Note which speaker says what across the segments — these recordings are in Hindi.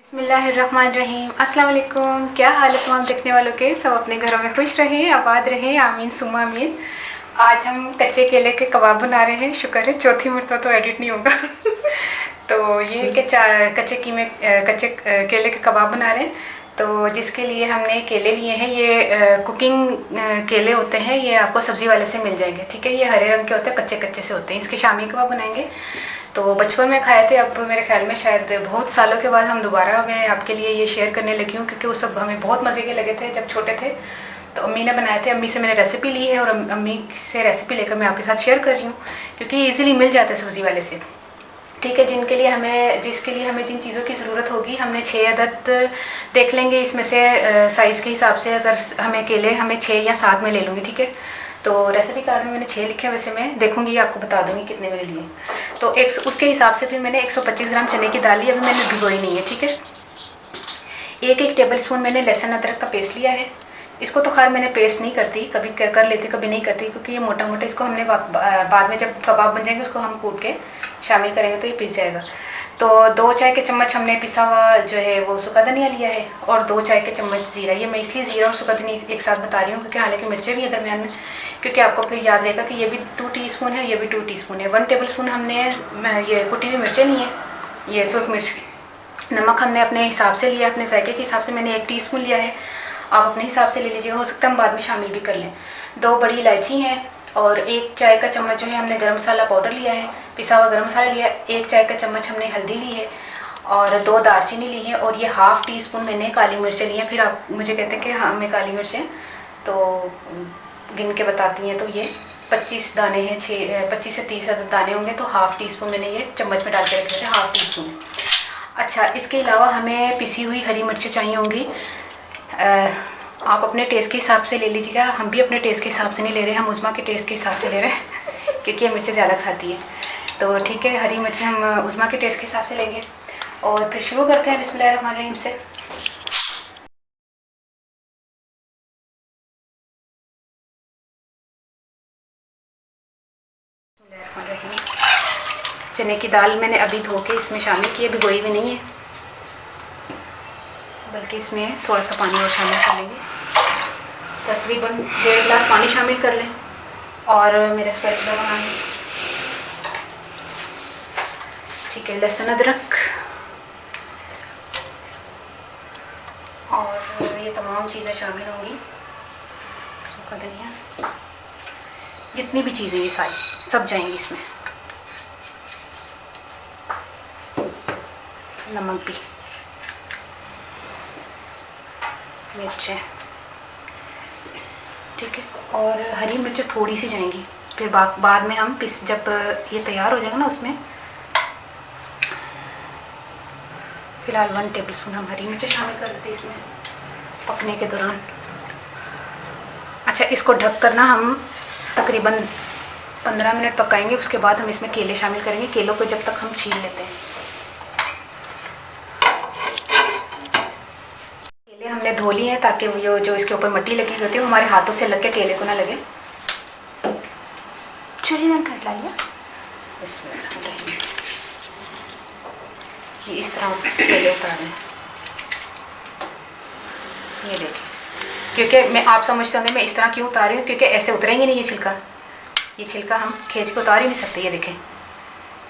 Speaker 1: बिस्मिल्लाहिर्रहमानिर्रहीम। अस्सलाम वालेकुम। क्या हाल है तमाम देखने वालों के? सब अपने घरों में खुश रहें, आबाद रहें, आमीन सुम्मा आमीन। आज हम कच्चे केले के कबाब बना रहे हैं। शुक्र है चौथी मरतबा तो एडिट नहीं होगा। तो ये कच्चे केले के कबाब बना रहे हैं। तो जिसके लिए हमने केले लिए हैं, ये कुकिंग केले होते हैं, ये आपको सब्ज़ी वाले से मिल जाएंगे। ठीक है, ये हरे रंग के होते हैं, कच्चे कच्चे से होते हैं। इसके शामी कबाब बनाएंगे। तो बचपन में खाए थे, अब मेरे ख्याल में शायद बहुत सालों के बाद हम दोबारा मैं आपके लिए ये शेयर करने लगी हूँ, क्योंकि वो सब हमें बहुत मज़े के लगे थे जब छोटे थे। तो अम्मी ने बनाए थे, अम्मी से मैंने रेसिपी ली है और अम्मी से रेसिपी लेकर मैं आपके साथ शेयर कर रही हूँ, क्योंकि ईज़िली मिल जाता है सब्ज़ी वाले से। ठीक है, जिसके लिए हमें जिन चीज़ों की ज़रूरत होगी, हमने 6 अदद देख लेंगे इसमें से साइज़ के हिसाब से। अगर हमें केले हमें 6 या 7 में ले लूँगी। ठीक है, तो रेसिपी कार्ड में मैंने 6 लिखे हैं, वैसे मैं देखूंगी आपको बता दूंगी कितने मैंने लिए। तो उसके हिसाब से फिर मैंने 125 ग्राम चने की दाल ली, अभी मैंने भिगोई नहीं है। ठीक है, एक टेबल स्पून मैंने लहसुन अदरक का पेस्ट लिया है। इसको तो खैर मैंने पेस्ट नहीं करती, कभी कर लेती कभी नहीं करती, क्योंकि ये मोटा मोटा इसको हमने बाद में जब कबाब बन जाएंगे उसको हम कूट के शामिल करेंगे तो ये पिस जाएगा। तो 2 चाय के चम्मच हमने पिसा हुआ जो है वो सूखा धनिया लिया है, और 2 चाय के चम्मच ज़ीरा। ये मैं इसलिए ज़ीरा और सूखा धनिया एक साथ बता रही हूँ, क्योंकि हालांकि मिर्चें भी है दरमियान में, क्योंकि आपको फिर याद रहेगा कि ये भी 2 टीस्पून है, ये भी 2 टीस्पून है। 1 टेबल स्पून हमने ये कुटी हुई मिर्चें ली हैं, ये सूख मिर्च। नमक हमने अपने हिसाब से लिया, अपने जायके के हिसाब से मैंने 1 टीस्पून लिया है, आप अपने हिसाब से ले लीजिएगा, हो सकता है हम बाद में शामिल भी कर लें। 2 बड़ी इलायची हैं, और 1 चाय का चम्मच जो है हमने गरम मसाला पाउडर लिया है, पिसा हुआ गरम मसाला लिया है। 1 चाय का चम्मच हमने हल्दी ली है, और 2 दालचीनी ली है, और ये ½ टीस्पून मैंने काली मिर्चें ली हैं। फिर आप मुझे कहते हैं कि हाँ हमें काली मिर्चें तो गिन के बताती हैं, तो ये 25 दाने हैं, 25 से 30 दाने होंगे, तो ½ टीस्पून मैंने ये चम्मच में डाल के रखे थे, ½ टीस्पून। अच्छा, इसके अलावा हमें पिसी हुई हरी मिर्चें चाहिए होंगी। आप अपने टेस्ट के हिसाब से ले लीजिएगा, हम भी अपने टेस्ट के हिसाब से नहीं ले रहे, हम उज़मा के टेस्ट के हिसाब से ले रहे हैं, क्योंकि ये मिर्चें ज़्यादा खाती है। तो ठीक है, हरी मिर्चें हम उज़मा के टेस्ट के हिसाब से लेंगे। और फिर शुरू करते हैं बिस्मिल्लाहिर्रहमानिर्रहीम से। चने की दाल मैंने अभी धो के इसमें शामिल की है, भिगोई हुई नहीं है, बल्कि इसमें थोड़ा सा पानी और शामिल कर लेंगे। तकरीबन 1.5 गिलास पानी शामिल कर लें, और मेरे स्पैचुला बना लें। ठीक है, लहसुन अदरक और ये तमाम चीज़ें शामिल होंगी, सूखा धनिया, जितनी भी चीज़ें ये सारी सब जाएंगी इसमें, नमक भी, मिर्चें। ठीक है, और हरी मिर्चें थोड़ी सी जाएंगी, फिर बाद में हम जब ये तैयार हो जाएगा ना, उसमें फ़िलहाल 1 टेबल स्पून हम हरी मिर्चें शामिल कर देते हैं इसमें पकने के दौरान। अच्छा, इसको ढक कर ना हम तकरीबन 15 मिनट पकाएंगे, उसके बाद हम इसमें केले शामिल करेंगे। केलों को जब तक हम छील लेते हैं। केले हमने धो लिए हैं, ताकि जो इसके ऊपर मिट्टी लगी हुई होती है वो हमारे हाथों से लग के केले को ना लगे। छुरी ना काट लिया, ये इस तरह केले उतार लें। ये देखिए, क्योंकि मैं आप समझते होंगे मैं इस तरह क्यों उतार रही हूँ, क्योंकि ऐसे उतरेंगे नहीं। ये छिलका हम खींच के उतार ही नहीं सकते। ये देखें,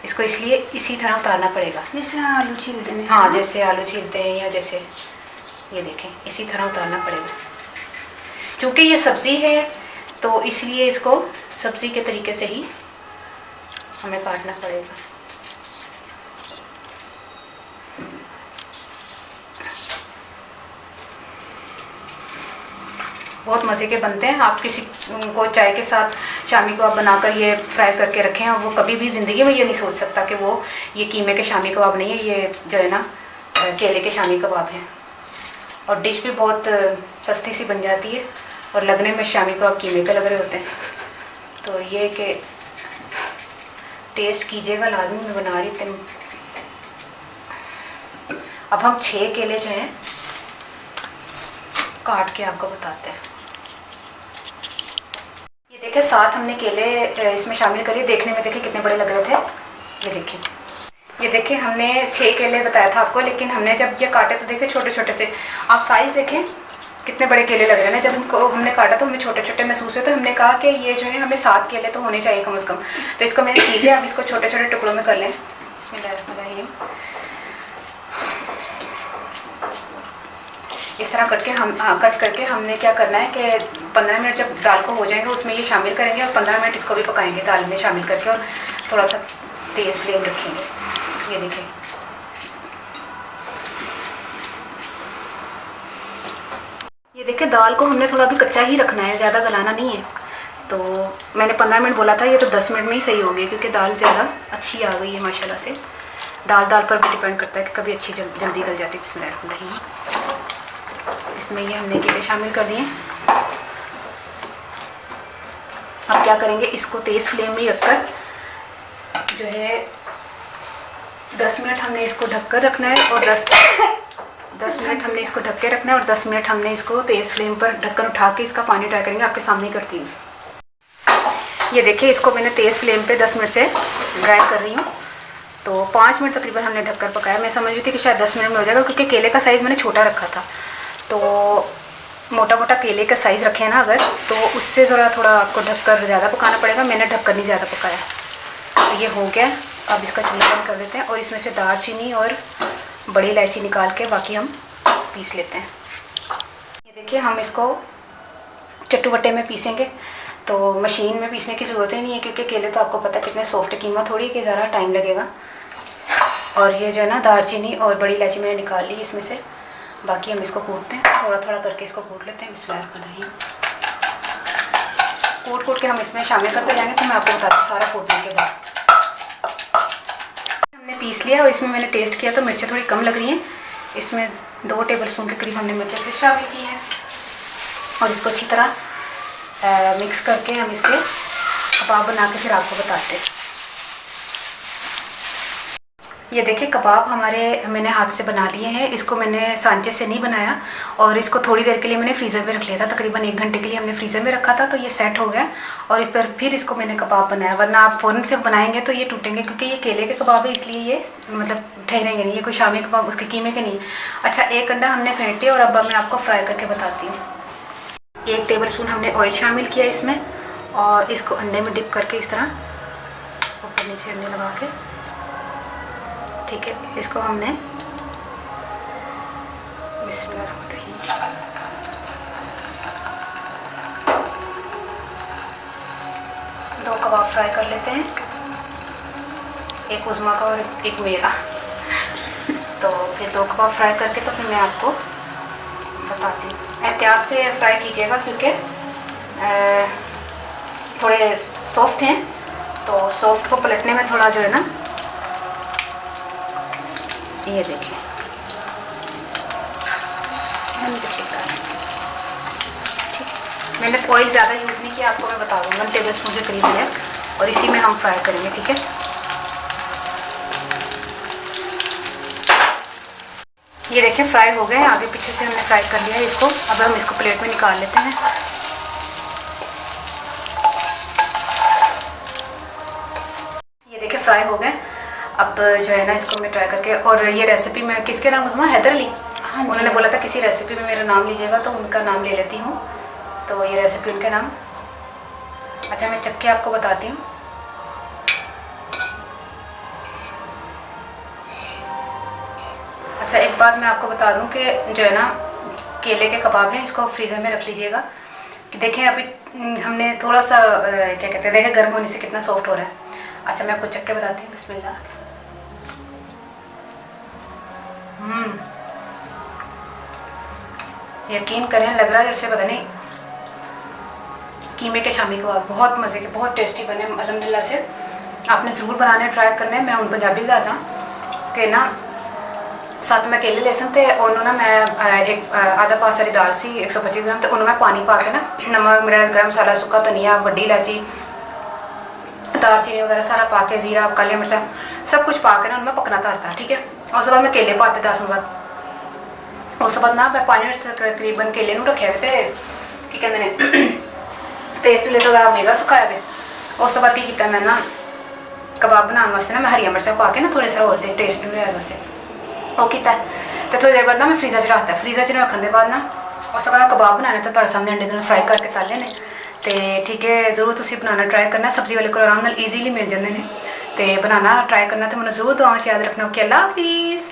Speaker 1: इसको इसलिए इसी तरह उतारना पड़ेगा, जैसे आलू छीलते हैं। हाँ, जैसे आलू छीलते हैं, या जैसे ये देखें, इसी तरह उतारना पड़ेगा। क्योंकि ये सब्ज़ी है, तो इसलिए इसको सब्ज़ी के तरीके से ही हमें काटना पड़ेगा। बहुत मज़े के बनते हैं। आप किसी को चाय के साथ शामी कबाब बनाकर ये फ्राई करके रखें, और वो कभी भी ज़िंदगी में ये नहीं सोच सकता कि वो ये कीमे के शामी कबाब नहीं है, ये जो है ना केले के शामी कबाब हैं। और डिश भी बहुत सस्ती सी बन जाती है, और लगने में शामी कबाब कीमे के लग रहे होते हैं। तो ये कि टेस्ट कीजिएगा लाजमी, मैं बना रही थी। अब हम 6 केले जो हैं काट के आपको बताते हैं। ये देखें, 7 हमने केले इसमें शामिल करिए। देखने में देखिए कितने बड़े लग रहे थे। ये देखिए, ये देखिए हमने 6 केले बताया था आपको, लेकिन हमने जब ये काटे तो देखे छोटे छोटे से। आप साइज़ देखें कितने बड़े केले लग रहे हैं ना। जब इनको हमने काटा तो हमें छोटे छोटे महसूस हुए, तो हमने कहा कि ये जो है हमें 7 केले तो होने चाहिए कम से कम। तो इसको मैंने छील लिया। अब इसको छोटे छोटे टुकड़ों में कर लें। बिस्मिल्लाहिर्रहमानिर्रहीम। इस तरह कट करके हमने क्या करना है कि 15 मिनट जब दाल को हो जाएंगे उसमें ये शामिल करेंगे, और 15 मिनट इसको भी पकाएंगे दाल में शामिल करके, और थोड़ा सा तेज़ फ्लेम रखेंगे। ये देखिए दाल को हमने थोड़ा भी कच्चा ही रखना है, ज़्यादा गलाना नहीं है। तो मैंने 15 मिनट बोला था, ये तो 10 मिनट में ही सही हो गई, क्योंकि दाल ज़्यादा अच्छी आ गई है माशाल्लाह से। दाल पर भी डिपेंड करता है कि कभी अच्छी जल्दी गल जाती है। बिस्मिल्लाहिर्रहमानिर्रहीम। इसमें ये हमने केले शामिल कर दिए। अब क्या करेंगे, इसको तेज़ फ्लेम में ही रखकर जो है 10 मिनट हमने इसको ढककर रखना है, और 10 मिनट हमने इसको ढक के रखना है, और 10 मिनट हमने इसको तेज़ फ्लेम पर ढक्कन उठा के इसका पानी ट्राई करेंगे। आपके सामने ही करती हूँ। ये देखिए इसको मैंने तेज़ फ्लेम पे 10 मिनट से ड्राई कर रही हूँ। तो 5 मिनट तकरीबन हमने ढककर पकाया। मैं समझ रही थी कि शायद 10 मिनट में हो जाएगा, क्योंकि केले का साइज़ मैंने छोटा रखा था। तो मोटा मोटा केले का साइज़ रखें ना अगर, तो उससे थोड़ा आपको ढककर ज़्यादा पकाना पड़ेगा। मैंने ढककर नहीं ज़्यादा पकाया। तो ये हो गया। अब इसका चूल्हा बंद कर देते हैं, और इसमें से दालचीनी और बड़ी इलायची निकाल के बाकी हम पीस लेते हैं। ये देखिए हम इसको चट्टू-बट्टे में पीसेंगे, तो मशीन में पीसने की ज़रूरत ही नहीं है, क्योंकि केले तो आपको पता है कितने सॉफ्ट, कीमत थोड़ी कि ज़रा टाइम लगेगा। और ये जो है ना दालचीनी और बड़ी इलायची मैंने निकाल ली इसमें से। बाकी हम इसको कूटते हैं, थोड़ा थोड़ा करके इसको कूट लेते हैं। बिस्मिल्लाहिर्रहमानिर्रहीम। कूट के हम इसमें शामिल करते जाएंगे, तो मैं आपको बताती हूँ सारा कूटने के बाद। हमने पीस लिया, और इसमें मैंने टेस्ट किया तो मिर्चें थोड़ी कम लग रही हैं। इसमें 2 टेबलस्पून के करीब हमने मिर्चें फिर शामिल की हैं, और इसको अच्छी तरह मिक्स करके हम इसके कबाब बना के फिर आपको बताते हैं। ये देखिए कबाब मैंने हाथ से बना लिए हैं। इसको मैंने सांचे से नहीं बनाया, और इसको थोड़ी देर के लिए मैंने फ्रीज़र में रख लिया था। तकरीबन 1 घंटे के लिए हमने फ्रीज़र में रखा था, तो ये सेट हो गया। और फिर इसको मैंने कबाब बनाया, वरना आप फ़ौरन से बनाएंगे तो ये टूटेंगे, क्योंकि ये केले के कबाब है, इसलिए ये मतलब ठहरेंगे नहीं। ये कोई शामी कबाब उसके कीमे के नहीं। अच्छा, 1 अंडा हमने फेंट लिया, और अब मैं आपको फ्राई करके बताती हूँ। 1 टेबलस्पून हमने ऑयल शामिल किया इसमें, और इसको अंडे में डिप करके इस तरह ऊपर नीचे अंडे लगा के, ठीक है, इसको हमने बिस्मिल्लाहिर्रहमानिर्रहीम 2 कबाब फ्राई कर लेते हैं, एक उज़मा का और एक मेरा। तो फिर 2 कबाब फ्राई करके तो फिर मैं आपको बताती हूँ। एहतियात से फ्राई कीजिएगा, क्योंकि थोड़े सॉफ्ट हैं, तो सॉफ्ट को पलटने में थोड़ा जो है ना, ये देखिए मैंने ऑयल ज़्यादा यूज़ नहीं किया, आपको मैं बता दूँगा। 1 टेबलस्पून के करीब है, और इसी में हम फ्राई करेंगे, ठीक है। ये देखिए फ्राई हो गए, आगे पीछे से हमने फ्राई कर लिया है इसको। अब हम इसको प्लेट में निकाल लेते हैं। ये देखिए फ्राई हो गए। अब जो है ना इसको मैं ट्राई करके, और ये रेसिपी मैं किसके नाम उज़मा हैदर अली, हाँ, उन्होंने बोला था किसी रेसिपी में मेरा नाम लीजिएगा, तो उनका नाम ले लेती हूँ। तो ये रेसिपी उनके नाम। अच्छा, मैं चख के आपको बताती हूँ। अच्छा, एक बात मैं आपको बता दूँ कि जो है ना केले के कबाब हैं, इसको फ्रीज़र में रख लीजिएगा। कि देखें अभी हमने थोड़ा सा क्या कहते हैं, देखें गर्म होने से कितना सॉफ्ट हो रहा है। अच्छा, मैं आपको चख के बताती हूँ। बिस्मिल्लाह। यकीन करें, लग रहा है जैसे पता नहीं कीमे के शामी कबाब। बहुत मज़े के, बहुत टेस्टी बने अल्हम्दुलिल्लाह से। आपने ज़रूर बनाने ट्राई करने। मैं उन पंजाबी का था कि ना साथ में केले लहसुन थे, और ना मैं एक आधा पा सारी दाल सी 125 ग्राम, तो उन्होंने मैं पानी पा के ना नमक, मिर्च, गर्म मसाला, सूखा धनिया, बड़ी इलायची, दालचीनी वगैरह सारा पा के, जीरा, काली मिर्चा सब कुछ पा के ना उनमें पकना था, ठीक है। और उसके बाद मैं केले पाते 10 मिनट बाद। उस बाद ना मैं 5 मिनट तकरीबन केले नूं रखे हुए थे कि कहते हैं तेज चूल्हे थोड़ा मेज़ा सुखाया हुआ। उस बाद की किया मैं ना कबाब बनाने वास्ते ना मैं हरिया मिर्चा पा के ना थोड़े सा और से टेस्ट लिया वास्ते वो किया। तो थोड़ी देर बाद ना मैं फ्रीज़र च रखता, फ्रीज़र च रखने के बाद ना उस बाद कबाब बनाने तो तुहाडे सामने अंडे फ्राई करके ताले ने। तो ठीक है, जरूर तुसीं बनाना ट्राई करना, सब्जी वाले को आराम नाल ईजीली मिल जाते हैं। तो बनाना ट्राई करना, तो मैंने जरूर दुआओं याद रखना। ओके, अल्लाह हाफिज़।